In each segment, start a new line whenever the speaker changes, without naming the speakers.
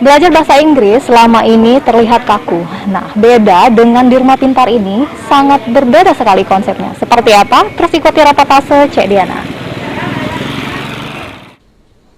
Belajar bahasa Inggris selama ini terlihat kaku. Nah, beda dengan di rumah pintar ini, sangat berbeda sekali konsepnya. Seperti apa? Terus ikuti reportase Cek Diana.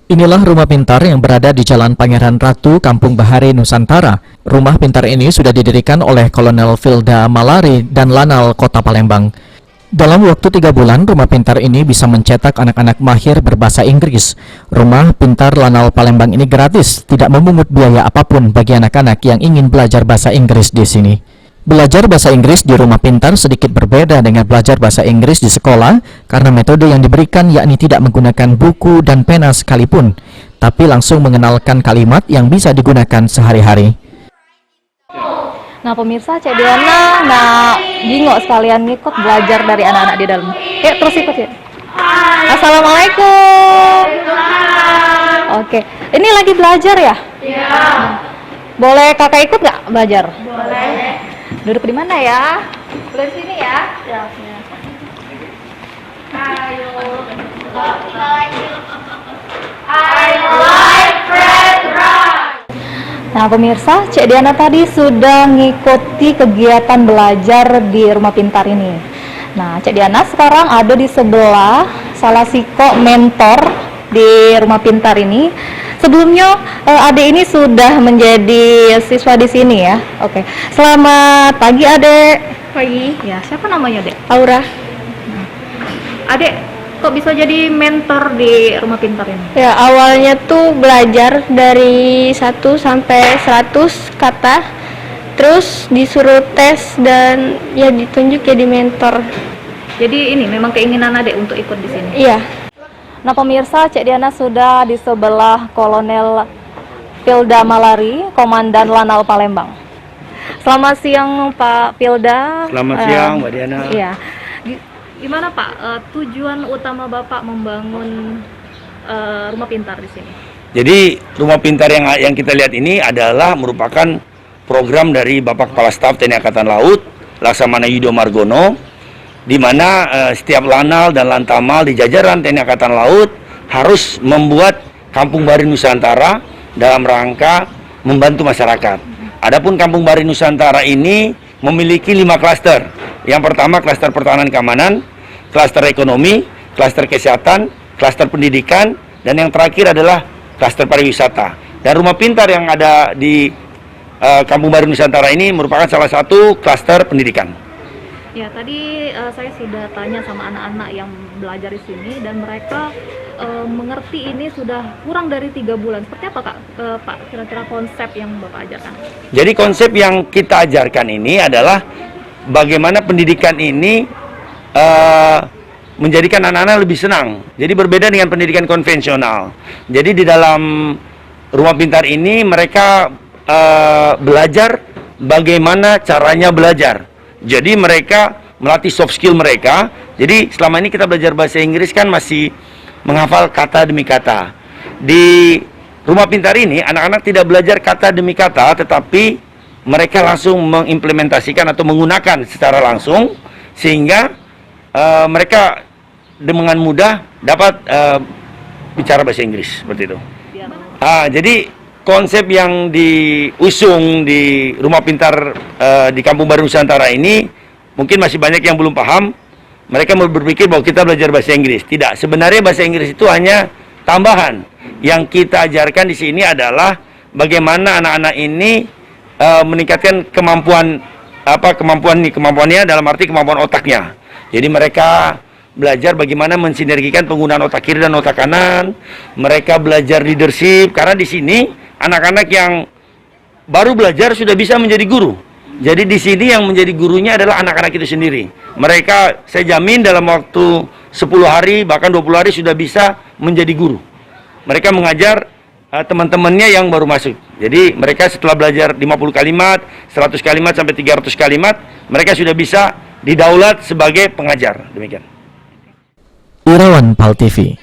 Inilah rumah pintar yang berada di Jalan Pangeran Ratu, Kampung Bahari, Nusantara. Rumah pintar ini sudah didirikan oleh Kolonel Filda Malari dan Lanal Kota Palembang. Dalam waktu 3 bulan, rumah pintar ini bisa mencetak anak-anak mahir berbahasa Inggris. Rumah pintar Lanal Palembang ini gratis, tidak memungut biaya apapun bagi anak-anak yang ingin belajar bahasa Inggris di sini. Belajar bahasa Inggris di rumah pintar sedikit berbeda dengan belajar bahasa Inggris di sekolah karena metode yang diberikan yakni tidak menggunakan buku dan pena sekalipun, tapi langsung mengenalkan kalimat yang bisa digunakan sehari-hari.
Nah, pemirsa, Cek Diana bingung sekalian ngikut belajar dari anak-anak di dalam. Yuk, terus ikut ya. Assalamualaikum. Oke, ini lagi belajar ya?
Iya.
Boleh kakak ikut nggak belajar?
Boleh.
Duduk di mana ya? Boleh di sini ya?
Ya. Ayo. I like red rice.
Nah, pemirsa, Cek Diana tadi sudah ngikuti kegiatan belajar di rumah pintar ini. Nah, Cek Diana sekarang ada di sebelah salah siko mentor di rumah pintar ini. Sebelumnya adik ini sudah menjadi siswa di sini ya. Oke. Selamat pagi, Adek.
Pagi.
Ya, siapa namanya, Dek?
Aura.
Adek, kok bisa jadi mentor di rumah pintar ini?
Ya, awalnya tuh belajar dari 1 sampai 100 kata. Terus disuruh tes dan ya ditunjuk jadi mentor.
Jadi ini memang keinginan Adek untuk ikut di sini.
Iya.
Nah, pemirsa, Cek Diana sudah di sebelah Kolonel Filda Malari, Komandan Lanal Palembang. Selamat siang, Pak Filda.
Selamat siang, Mbak Diana.
Iya. Gimana Pak, tujuan utama Bapak membangun rumah pintar di sini?
Jadi rumah pintar yang kita lihat ini adalah merupakan program dari Bapak Kepala Staf TNI Angkatan Laut, Laksamana Yudo Margono, di mana setiap lanal dan lantamal di jajaran TNI Angkatan Laut harus membuat Kampung Bahari Nusantara dalam rangka membantu masyarakat. Adapun Kampung Bahari Nusantara ini memiliki 5 klaster. Yang pertama klaster pertahanan keamanan, klaster ekonomi, klaster kesehatan, klaster pendidikan, dan yang terakhir adalah klaster pariwisata. Dan rumah pintar yang ada di Kampung Bahari Nusantara ini merupakan salah satu klaster pendidikan.
Ya, tadi saya sudah tanya sama anak-anak yang belajar di sini dan mereka mengerti ini sudah kurang dari 3 bulan. Seperti apa Pak kira-kira konsep yang Bapak ajarkan?
Jadi konsep yang kita ajarkan ini adalah bagaimana pendidikan ini menjadikan anak-anak lebih senang. Jadi berbeda dengan pendidikan konvensional. Jadi di dalam rumah pintar ini mereka belajar bagaimana caranya belajar. Jadi mereka melatih soft skill mereka. Jadi selama ini kita belajar bahasa Inggris kan masih menghafal kata demi kata. Di rumah pintar ini anak-anak tidak belajar kata demi kata, tetapi mereka langsung mengimplementasikan atau menggunakan secara langsung, sehingga mereka dengan mudah dapat bicara bahasa Inggris seperti itu. Jadi konsep yang diusung di rumah pintar di Kampung Bahari Nusantara ini mungkin masih banyak yang belum paham. Mereka berpikir bahwa kita belajar bahasa Inggris. Tidak, sebenarnya bahasa Inggris itu hanya tambahan. Yang kita ajarkan di sini adalah bagaimana anak-anak ini meningkatkan kemampuannya dalam arti kemampuan otaknya. Jadi mereka belajar bagaimana mensinergikan penggunaan otak kiri dan otak kanan. Mereka belajar leadership karena di sini anak-anak yang baru belajar sudah bisa menjadi guru. Jadi di sini yang menjadi gurunya adalah anak-anak itu sendiri. Mereka, saya jamin dalam waktu 10 hari bahkan 20 hari sudah bisa menjadi guru. Mereka mengajar teman-temannya yang baru masuk. Jadi mereka setelah belajar 50 kalimat, 100 kalimat sampai 300 kalimat, mereka sudah bisa didaulat sebagai pengajar. Demikian.
Irawan Pal TV.